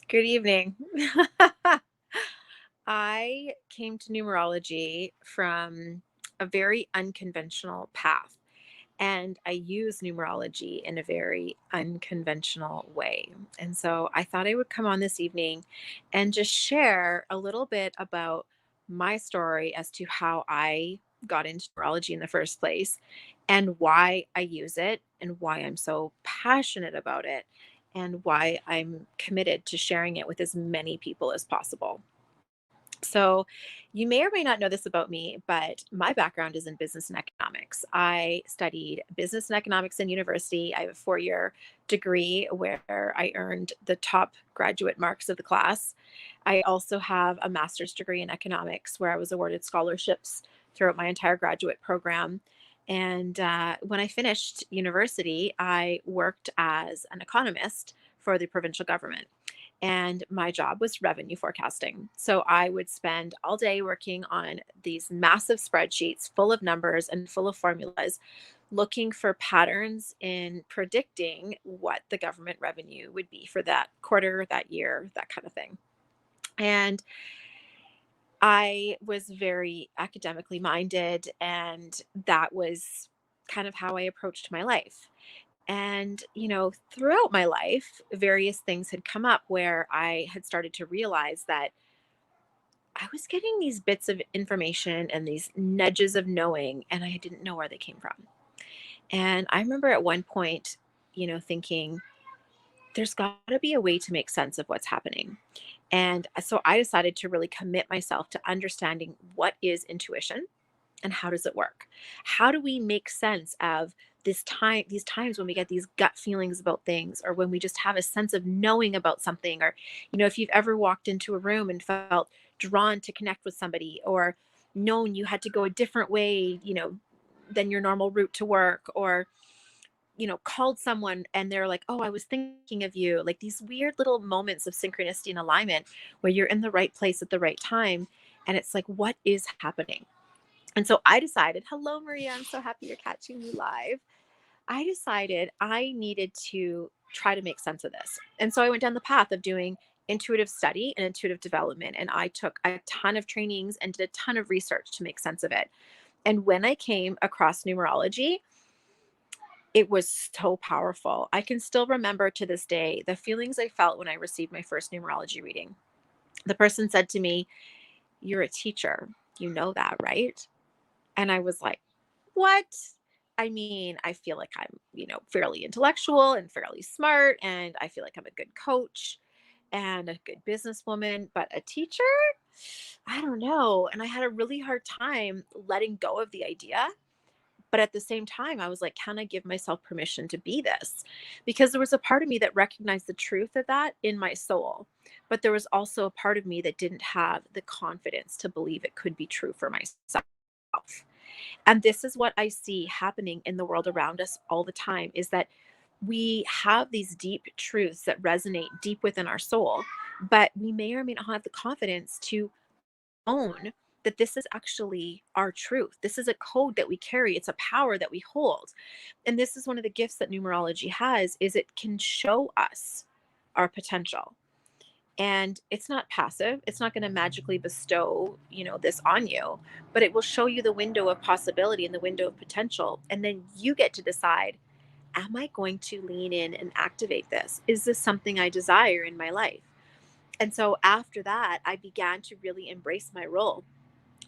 Good evening. I came to numerology from a very unconventional path, and I use numerology in a very unconventional way. And so I thought I would come on this evening and just share a little bit about my story as to how I got into numerology in the first place and why I use it and why I'm so passionate about it and why I'm committed to sharing it with as many people as possible. So, you may or may not know this about me, but my background is in business and economics. I studied business and economics in university. I have a 4 year degree where I earned the top graduate marks of the class. I also have a master's degree in economics where I was awarded scholarships throughout my entire graduate program. And when I finished university, I worked as an economist for the provincial government, and my job was revenue forecasting. So I would spend all day working on these massive spreadsheets full of numbers and full of formulas, looking for patterns in predicting what the government revenue would be for that quarter, that year, that kind of thing. And I was very academically minded, and that was kind of how I approached my life. And, throughout my life, various things had come up where I had started to realize that I was getting these bits of information and these nudges of knowing, and I didn't know where they came from. And I remember at one point, thinking, there's got to be a way to make sense of what's happening. And so I decided to really commit myself to understanding what is intuition and how does it work? How do we make sense of these times when we get these gut feelings about things, or when we just have a sense of knowing about something, or if you've ever walked into a room and felt drawn to connect with somebody, or known you had to go a different way, than your normal route to work, or called someone and they're like, "Oh, I was thinking of you." Like these weird little moments of synchronicity and alignment where you're in the right place at the right time, and it's like, what is happening? And so I decided, hello, Maria, I'm so happy you're catching me live. I decided I needed to try to make sense of this. And so I went down the path of doing intuitive study and intuitive development. And I took a ton of trainings and did a ton of research to make sense of it. And when I came across numerology, it was so powerful. I can still remember to this day the feelings I felt when I received my first numerology reading. The person said to me, "You're a teacher. You know that, right?" And I was like, what? I mean, I feel like I'm, fairly intellectual and fairly smart, and I feel like I'm a good coach and a good businesswoman, but a teacher? I don't know. And I had a really hard time letting go of the idea. But at the same time, I was like, can I give myself permission to be this? Because there was a part of me that recognized the truth of that in my soul. But there was also a part of me that didn't have the confidence to believe it could be true for myself. And this is what I see happening in the world around us all the time, is that we have these deep truths that resonate deep within our soul, but we may or may not have the confidence to own that this is actually our truth. This is a code that we carry. It's a power that we hold. And this is one of the gifts that numerology has, is it can show us our potential. And it's not passive. It's not going to magically bestow, this on you, but it will show you the window of possibility and the window of potential. And then you get to decide, am I going to lean in and activate this? Is this something I desire in my life? And so after that, I began to really embrace my role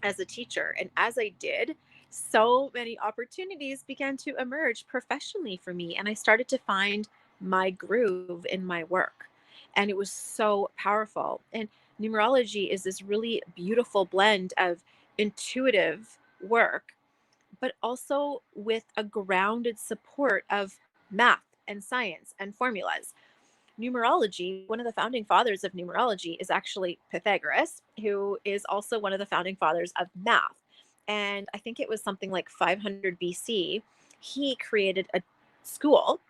as a teacher. And as I did, so many opportunities began to emerge professionally for me. And I started to find my groove in my work. And it was so powerful. And numerology is this really beautiful blend of intuitive work, but also with a grounded support of math and science and formulas. Numerology, one of the founding fathers of numerology is actually Pythagoras, who is also one of the founding fathers of math. And I think it was something like 500 BC. He created school,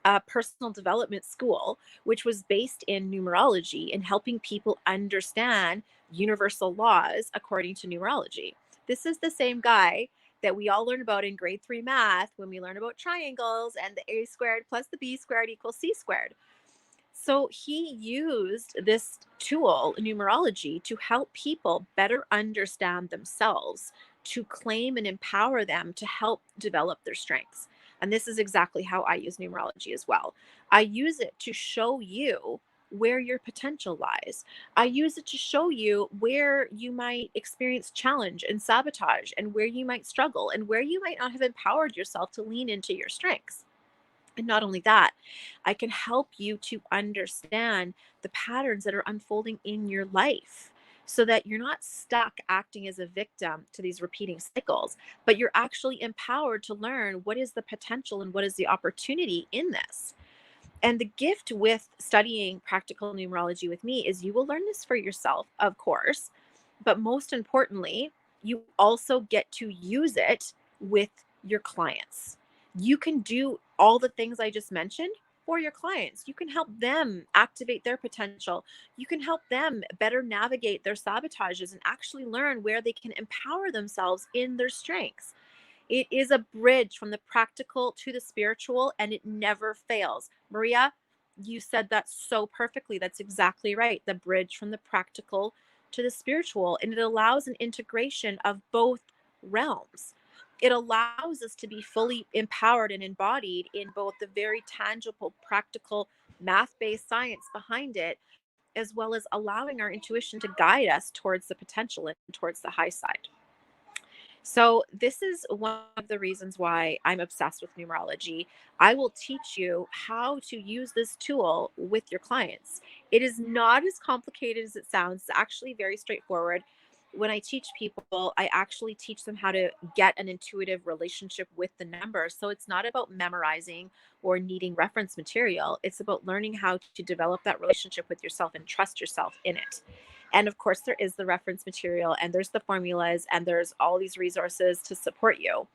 a personal development school, which was based in numerology and helping people understand universal laws according to numerology. This is the same guy that we all learn about in grade 3 math when we learn about triangles and the a squared plus the b squared equals c squared. So he used this tool, numerology, to help people better understand themselves, to claim and empower them to help develop their strengths. And this is exactly how I use numerology as well. I use it to show you where your potential lies. I use it to show you where you might experience challenge and sabotage, and where you might struggle, and where you might not have empowered yourself to lean into your strengths. And not only that, I can help you to understand the patterns that are unfolding in your life, so that you're not stuck acting as a victim to these repeating cycles, but you're actually empowered to learn what is the potential and what is the opportunity in this. And the gift with studying practical numerology with me is you will learn this for yourself, of course, but most importantly, you also get to use it with your clients. You can do all the things I just mentioned for your clients. You can help them activate their potential. You can help them better navigate their sabotages and actually learn where they can empower themselves in their strengths. It is a bridge from the practical to the spiritual, and it never fails. Maria, you said that so perfectly. That's exactly right. The bridge from the practical to the spiritual, and it allows an integration of both realms. It allows us to be fully empowered and embodied in both the very tangible, practical, math based science behind it, as well as allowing our intuition to guide us towards the potential and towards the high side. So, this is one of the reasons why I'm obsessed with numerology. I will teach you how to use this tool with your clients. It is not as complicated as it sounds, it's actually very straightforward. When I teach people, I actually teach them how to get an intuitive relationship with the numbers. So, it's not about memorizing or needing reference material, it's about learning how to develop that relationship with yourself and trust yourself in it. And of course, there is the reference material, and there's the formulas, and there's all these resources to support you.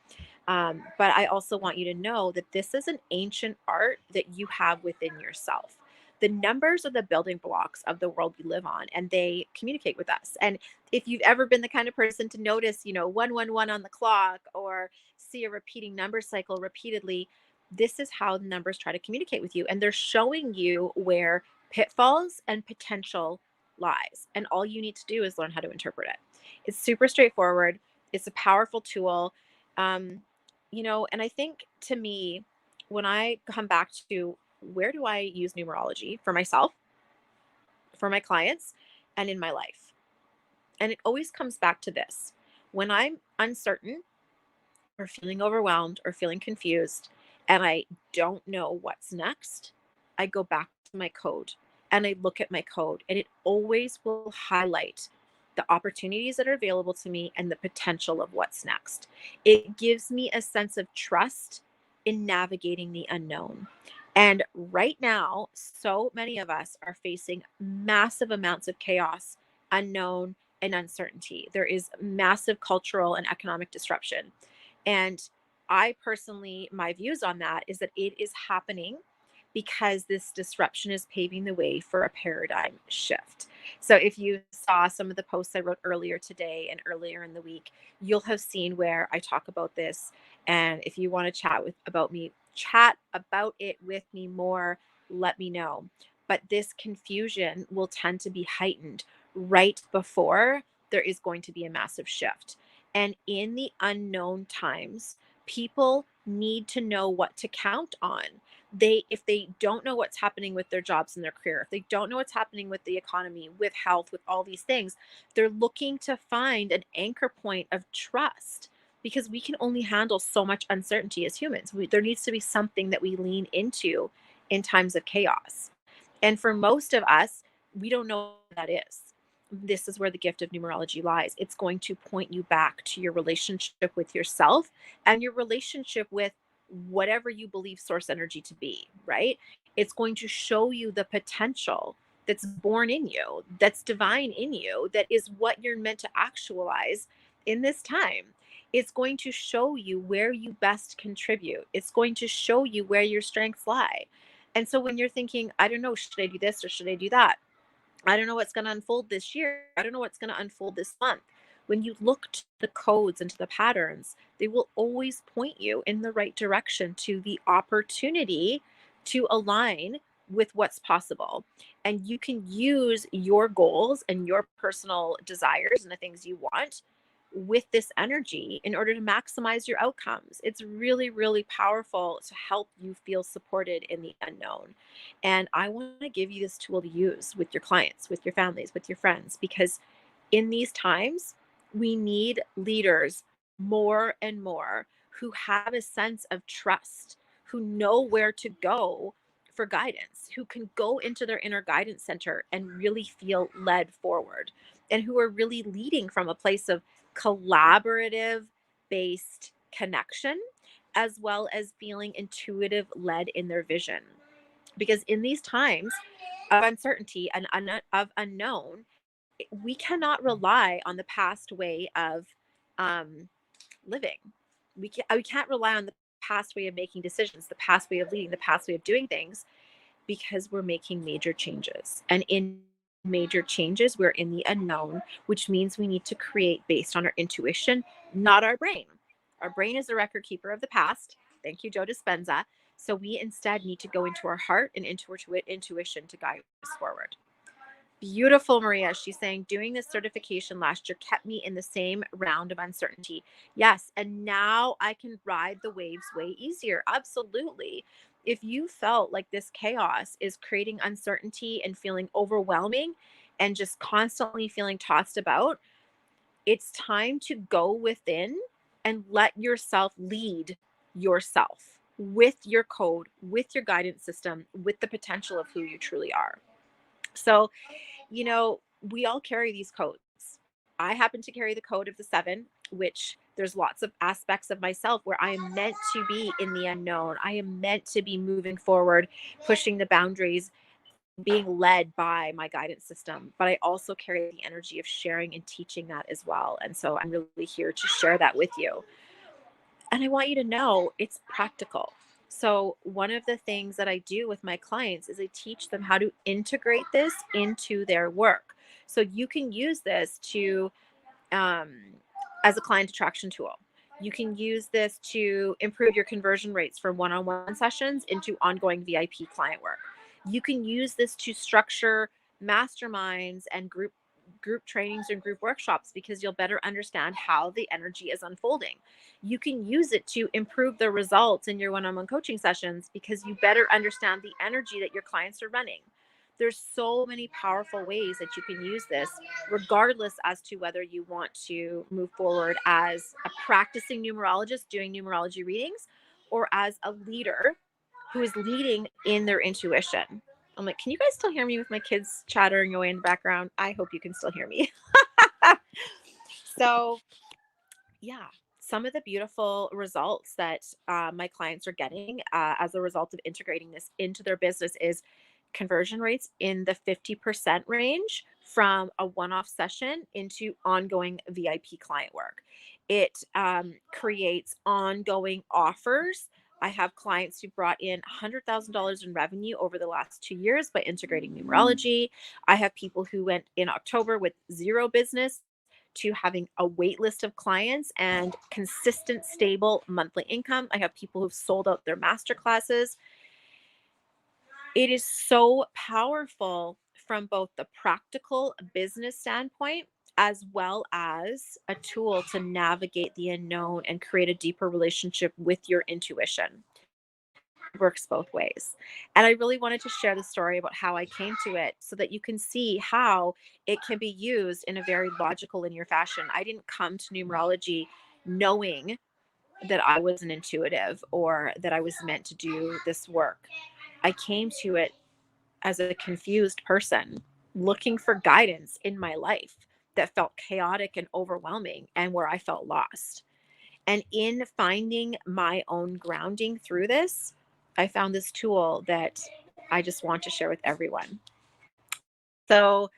But I also want you to know that this is an ancient art that you have within yourself. The numbers are the building blocks of the world we live on, and they communicate with us. And if you've ever been the kind of person to notice, 111 on the clock, or see a repeating number cycle repeatedly, this is how the numbers try to communicate with you. And they're showing you where pitfalls and potential lies. And all you need to do is learn how to interpret it. It's super straightforward. It's a powerful tool. Um, and I think, to me, when I come back to where do I use numerology for myself, for my clients, and in my life? And it always comes back to this: when I'm uncertain, or feeling overwhelmed, or feeling confused, and I don't know what's next, I go back to my code and I look at my code, and it always will highlight the opportunities that are available to me and the potential of what's next. It gives me a sense of trust in navigating the unknown. And right now, so many of us are facing massive amounts of chaos, unknown, and uncertainty. There is massive cultural and economic disruption. And I personally, my views on that is that it is happening because this disruption is paving the way for a paradigm shift. So, if you saw some of the posts I wrote earlier today and earlier in the week, you'll have seen where I talk about this. And if you want to chat about it with me more, let me know. But this confusion will tend to be heightened right before there is going to be a massive shift. And in the unknown times, people need to know what to count on. If they don't know what's happening with their jobs and their career, if they don't know what's happening with the economy, with health, with all these things, they're looking to find an anchor point of trust, because we can only handle so much uncertainty as humans. There needs to be something that we lean into in times of chaos. And for most of us, we don't know what that is. This is where the gift of numerology lies. It's going to point you back to your relationship with yourself and your relationship with whatever you believe source energy to be, right? It's going to show you the potential that's born in you, that's divine in you, that is what you're meant to actualize in this time. It's going to show you where you best contribute. It's going to show you where your strengths lie. And so when you're thinking, I don't know, should I do this or should I do that? I don't know what's going to unfold this year. I don't know what's going to unfold this month. When you look to the codes and to the patterns, they will always point you in the right direction to the opportunity to align with what's possible. And you can use your goals and your personal desires and the things you want with this energy in order to maximize your outcomes. It's really, really powerful to help you feel supported in the unknown. And I want to give you this tool to use with your clients, with your families, with your friends, because in these times, we need leaders more and more who have a sense of trust, who know where to go for guidance, who can go into their inner guidance center and really feel led forward, and who are really leading from a place of collaborative based connection, as well as feeling intuitive led in their vision. Because in these times of uncertainty and of unknown, we cannot rely on the past way of um, living. We can't rely on the past way of making decisions, the past way of leading, the past way of doing things, because we're making major changes. And in major changes, we're in the unknown, which means we need to create based on our intuition, not our brain. Our brain is the record keeper of the past. Thank you, Joe Dispenza. So we instead need to go into our heart and into our intuition to guide us forward. Beautiful, Maria. She's saying, doing this certification last year kept me in the same round of uncertainty. Yes. And now I can ride the waves way easier. Absolutely. If you felt like this chaos is creating uncertainty and feeling overwhelming and just constantly feeling tossed about, it's time to go within and let yourself lead yourself with your code, with your guidance system, with the potential of who you truly are. So, we all carry these codes. I happen to carry the code of the seven, which there's lots of aspects of myself where I am meant to be in the unknown. I am meant to be moving forward, pushing the boundaries, being led by my guidance system. But I also carry the energy of sharing and teaching that as well. And so I'm really here to share that with you. And I want you to know it's practical. So, one of the things that I do with my clients is I teach them how to integrate this into their work. So, you can use this to um, as a client attraction tool. You can use this to improve your conversion rates from one on one sessions into ongoing VIP client work. You can use this to structure masterminds and group trainings and group workshops because you'll better understand how the energy is unfolding. You can use it to improve the results in your one-on-one coaching sessions because you better understand the energy that your clients are running. There's so many powerful ways that you can use this, regardless as to whether you want to move forward as a practicing numerologist doing numerology readings or as a leader who is leading in their intuition. I'm like, can you guys still hear me with my kids chattering away in the background? I hope you can still hear me. So, yeah, some of the beautiful results that my clients are getting as a result of integrating this into their business is conversion rates in the 50% range from a one off session into ongoing VIP client work. It creates ongoing offers. I have clients who brought in $100,000 in revenue over the last 2 years by integrating numerology. I have people who went in October with zero business to having a wait list of clients and consistent, stable monthly income. I have people who've sold out their master classes. It is so powerful from both the practical business standpoint as well as a tool to navigate the unknown and create a deeper relationship with your intuition. It works both ways. And I really wanted to share the story about how I came to it so that you can see how it can be used in a very logical, linear fashion. I didn't come to numerology knowing that I was an intuitive or that I was meant to do this work. I came to it as a confused person looking for guidance in my life that felt chaotic and overwhelming and where I felt lost. And in finding my own grounding through this, I found this tool that I just want to share with everyone. So,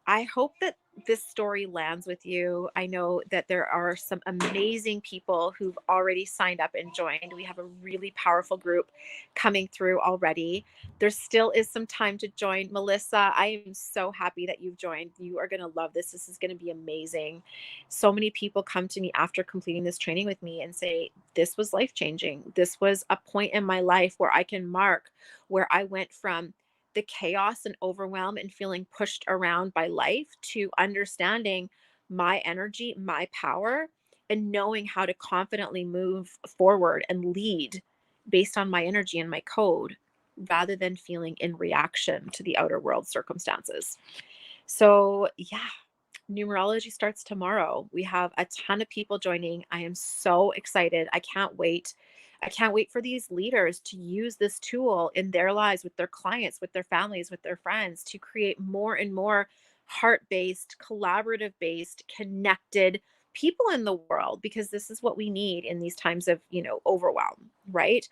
I hope that this story lands with you. I know that there are some amazing people who've already signed up and joined. We have a really powerful group coming through already. There still is some time to join. Melissa, I am so happy that you've joined. You are going to love this. This is going to be amazing. So many people come to me after completing this training with me and say, this was life changing. This was a point in my life where I can mark where I went from the chaos and overwhelm and feeling pushed around by life to understanding my energy, my power, and knowing how to confidently move forward and lead based on my energy and my code rather than feeling in reaction to the outer world circumstances. So, yeah, numerology starts tomorrow. We have a ton of people joining. I am so excited. I can't wait. I can't wait for these leaders to use this tool in their lives with their clients, with their families, with their friends to create more and more heart based, collaborative based, connected people in the world because this is what we need in these times of, overwhelm, right?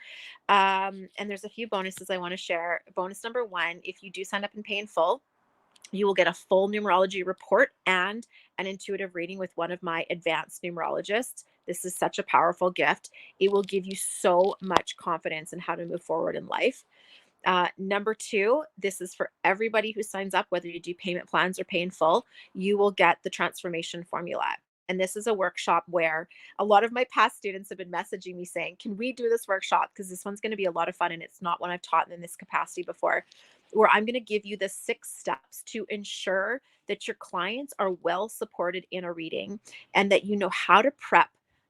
And there's a few bonuses I want to share. Bonus number one, if you do sign up and pay in full, you will get a full numerology report and an intuitive reading with one of my advanced numerologists. This is such a powerful gift. It will give you so much confidence in how to move forward in life. Number two, this is for everybody who signs up, whether you do payment plans or pay in full, you will get the transformation formula. And this is a workshop where a lot of my past students have been messaging me saying, can we do this workshop? Because this one's going to be a lot of fun and it's not one I've taught in this capacity before, where I'm going to give you the 6 steps to ensure that your clients are well supported in a reading and that you know how to prep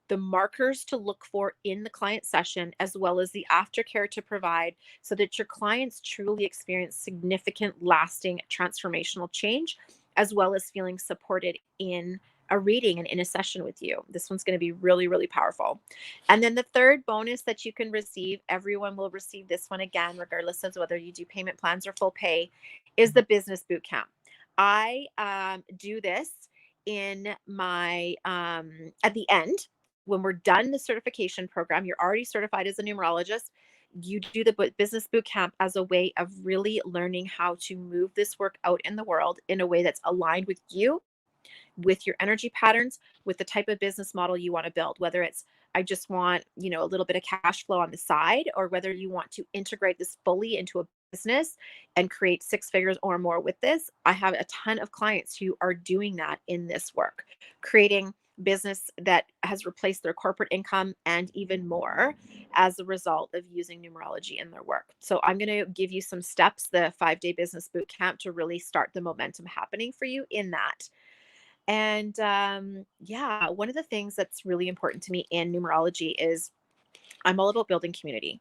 the markers to look for in the client session, as well as the aftercare to provide so that your clients truly experience significant, lasting, transformational change, as well as feeling supported in a reading and in a session with you. This one's going to be really, really powerful. And then the third bonus that you can receive, everyone will receive this one again, regardless of whether you do payment plans or full pay, is the business boot camp. I do this in my at the end when we're done the certification program. You're already certified as a numerologist. You do the business boot camp as a way of really learning how to move this work out in the world in a way that's aligned with you, with your energy patterns, with the type of business model you want to build, whether it's I just want, a little bit of cash flow on the side, or whether you want to integrate this fully into a business and create 6 figures or more with this. I have a ton of clients who are doing that in this work, creating business that has replaced their corporate income and even more as a result of using numerology in their work. So I'm going to give you some steps, the 5-day business boot camp, to really start the momentum happening for you in that. And yeah, one of the things that's really important to me in numerology is I'm all about building community.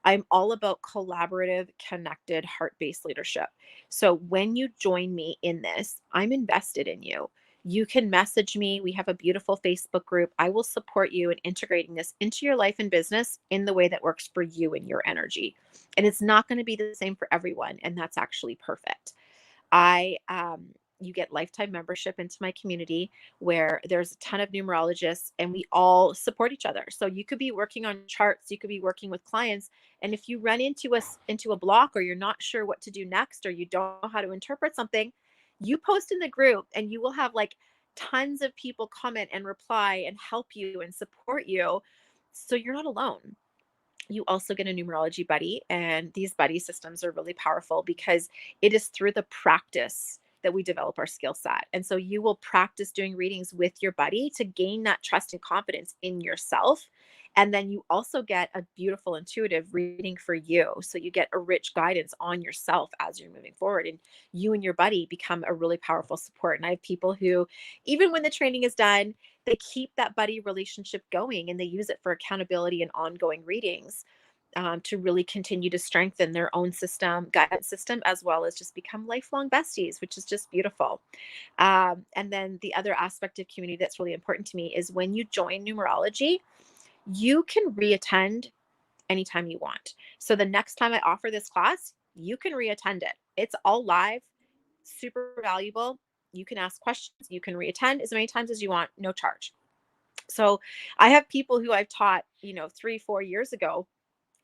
I'm all about collaborative, connected, heart based leadership. So when you join me in this, I'm invested in you. You can message me. We have a beautiful Facebook group. I will support you in integrating this into your life and business in the way that works for you and your energy. And it's not going to be the same for everyone. And that's actually perfect. I You get lifetime membership into my community where there's a ton of numerologists and we all support each other. So you could be working on charts, you could be working with clients, and if you run into a block, or you're not sure what to do next, or you don't know how to interpret something, you post in the group and you will have like tons of people comment and reply and help you and support you. So you're not alone. You also get a numerology buddy, and these buddy systems are really powerful because it is through the practice that we develop our skill set. And so you will practice doing readings with your buddy to gain that trust and confidence in yourself. And then you also get a beautiful intuitive reading for you. So you get a rich guidance on yourself as you're moving forward. And you and your buddy become a really powerful support. And I have people who, even when the training is done, they keep that buddy relationship going and they use it for accountability and ongoing readings, to really continue to strengthen their own guidance system, as well as just become lifelong besties, which is just beautiful. And then the other aspect of community that's really important to me is when you join numerology, you can reattend anytime you want. So the next time I offer this class, you can reattend it. It's all live, super valuable. You can ask questions, you can reattend as many times as you want, no charge. So I have people who I've taught, 3, 4 years ago,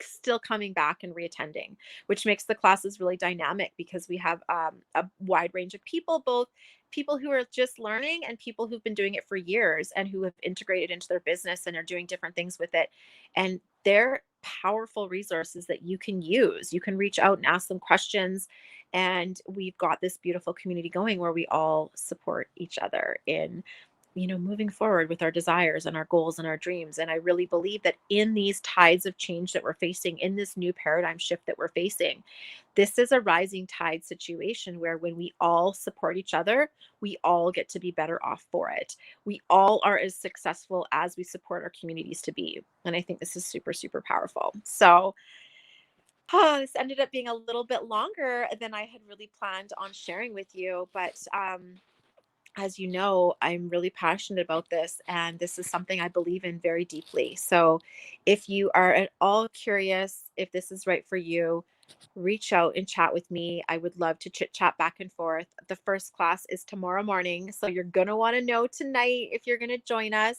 still coming back and reattending, which makes the classes really dynamic because we have a wide range of people, both people who are just learning and people who've been doing it for years and who have integrated into their business and are doing different things with it. And they're powerful resources that you can use. You can reach out and ask them questions. And we've got this beautiful community going where we all support each other in moving forward with our desires and our goals and our dreams. And I really believe that in these tides of change that we're facing, in this new paradigm shift that we're facing, this is a rising tide situation where when we all support each other, we all get to be better off for it. We all are as successful as we support our communities to be. And I think this is super, super powerful. So, this ended up being a little bit longer than I had really planned on sharing with you, but as you know, I'm really passionate about this, and this is something I believe in very deeply. So, if you are at all curious if this is right for you, reach out and chat with me. I would love to chit chat back and forth. The first class is tomorrow morning. So, you're going to want to know tonight if you're going to join us.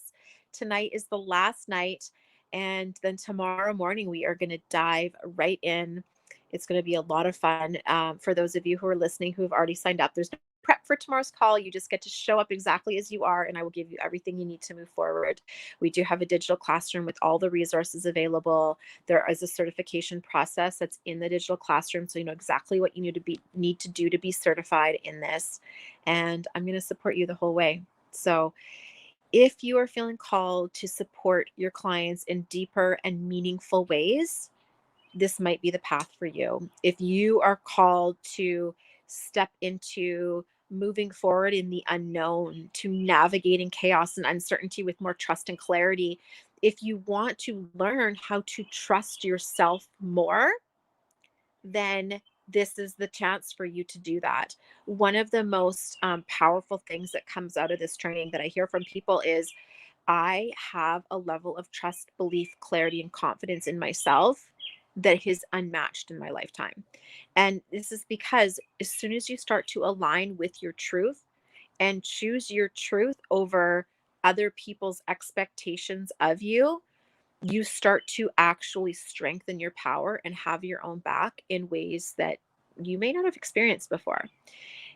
Tonight is the last night. And then tomorrow morning, we are going to dive right in. It's going to be a lot of fun. For those of you who are listening who have already signed up, there's prep for tomorrow's call. You just get to show up exactly as you are, and I will give you everything you need to move forward. We do have a digital classroom with all the resources available. There is a certification process that's in the digital classroom, so you know exactly what you need to do to be certified in this. And I'm going to support you the whole way. So if you are feeling called to support your clients in deeper and meaningful ways, this might be the path for you. If you are called to step into moving forward in the unknown, to navigating chaos and uncertainty with more trust and clarity, if you want to learn how to trust yourself more, then this is the chance for you to do that. One of the most powerful things that comes out of this training that I hear from people is I have a level of trust, belief, clarity, and confidence in myself that is unmatched in my lifetime. And this is because as soon as you start to align with your truth and choose your truth over other people's expectations of you, you start to actually strengthen your power and have your own back in ways that you may not have experienced before,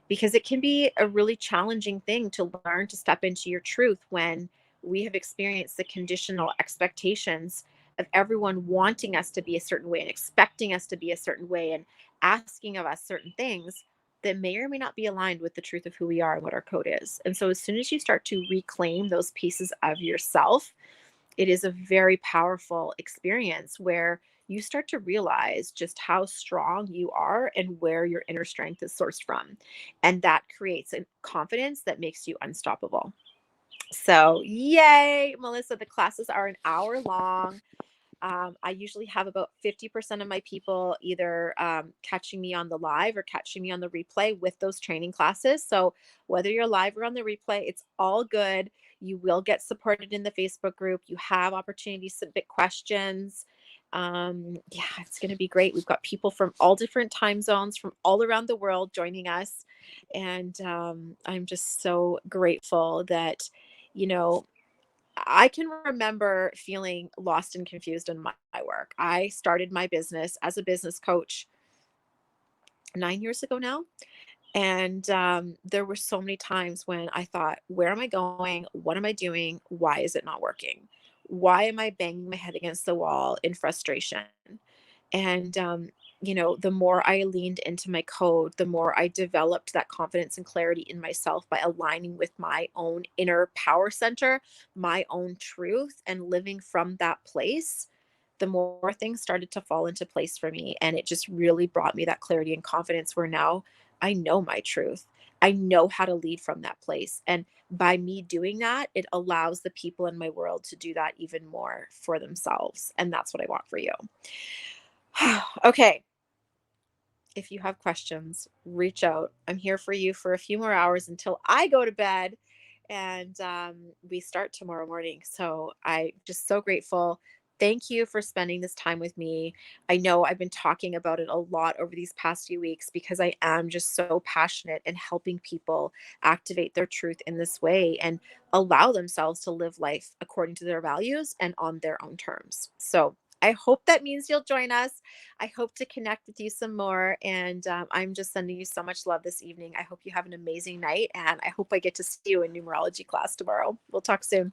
because it can be a really challenging thing to learn to step into your truth when we have experienced the conditional expectations of everyone wanting us to be a certain way and expecting us to be a certain way and asking of us certain things that may or may not be aligned with the truth of who we are and what our code is. And so as soon as you start to reclaim those pieces of yourself, it is a very powerful experience where you start to realize just how strong you are and where your inner strength is sourced from. And that creates a confidence that makes you unstoppable. So, yay, Melissa, the classes are an hour long. I usually have about 50% of my people either catching me on the live or catching me on the replay with those training classes. So whether you're live or on the replay, it's all good. You will get supported in the Facebook group. You have opportunities to submit questions. Yeah, it's going to be great. We've got people from all different time zones from all around the world joining us. And I'm just so grateful that, you know, I can remember feeling lost and confused in my work. I started my business as a business coach 9 years ago now. And there were so many times when I thought, where am I going? What am I doing? Why is it not working? Why am I banging my head against the wall in frustration? And, the more I leaned into my code, the more I developed that confidence and clarity in myself by aligning with my own inner power center, my own truth, and living from that place. The more things started to fall into place for me. And it just really brought me that clarity and confidence where now I know my truth. I know how to lead from that place. And by me doing that, it allows the people in my world to do that even more for themselves. And that's what I want for you. Okay. If you have questions, reach out. I'm here for you for a few more hours until I go to bed and we start tomorrow morning. So I'm just so grateful. Thank you for spending this time with me. I know I've been talking about it a lot over these past few weeks because I am just so passionate in helping people activate their truth in this way and allow themselves to live life according to their values and on their own terms. So I hope that means you'll join us. I hope to connect with you some more. And I'm just sending you so much love this evening. I hope you have an amazing night. And I hope I get to see you in numerology class tomorrow. We'll talk soon.